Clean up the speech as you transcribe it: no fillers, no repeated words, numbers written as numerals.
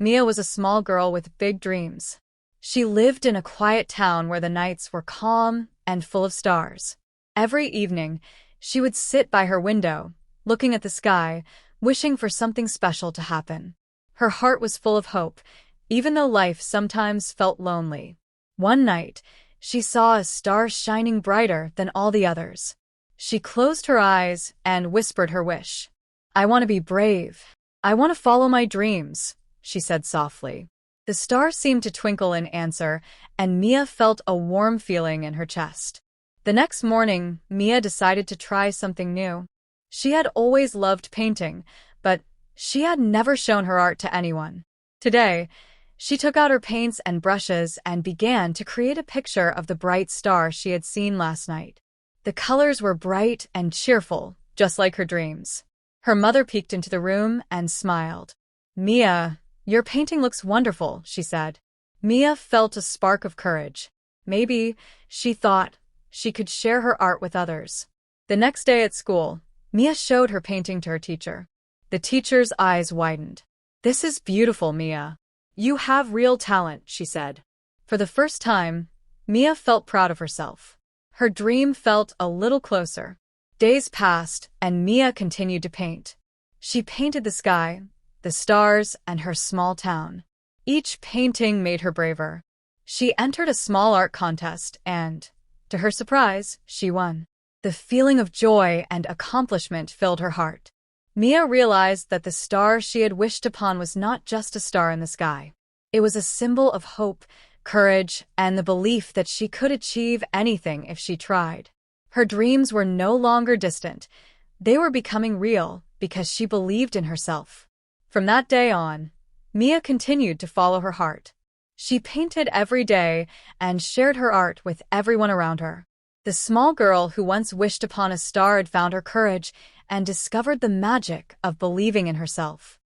Mia was a small girl with big dreams. She lived in a quiet town where the nights were calm and full of stars. Every evening, she would sit by her window, looking at the sky, wishing for something special to happen. Her heart was full of hope, even though life sometimes felt lonely. One night, she saw a star shining brighter than all the others. She closed her eyes and whispered her wish. "I want to be brave. I want to follow my dreams," she said softly. The star seemed to twinkle in answer, and Mia felt a warm feeling in her chest. The next morning, Mia decided to try something new. She had always loved painting, but she had never shown her art to anyone. Today, she took out her paints and brushes and began to create a picture of the bright star she had seen last night. The colors were bright and cheerful, just like her dreams. Her mother peeked into the room and smiled. "Mia, your painting looks wonderful," she said. Mia felt a spark of courage. Maybe, she thought, she could share her art with others. The next day at school, Mia showed her painting to her teacher. The teacher's eyes widened. "This is beautiful, Mia. You have real talent," she said. For the first time, Mia felt proud of herself. Her dream felt a little closer. Days passed, and Mia continued to paint. She painted the sky, the stars, and her small town. Each painting made her braver. She entered a small art contest and, to her surprise, she won. The feeling of joy and accomplishment filled her heart. Mia realized that the star she had wished upon was not just a star in the sky. It was a symbol of hope, courage, and the belief that she could achieve anything if she tried. Her dreams were no longer distant. They were becoming real because she believed in herself. From that day on, Mia continued to follow her heart. She painted every day and shared her art with everyone around her. The small girl who once wished upon a star had found her courage and discovered the magic of believing in herself.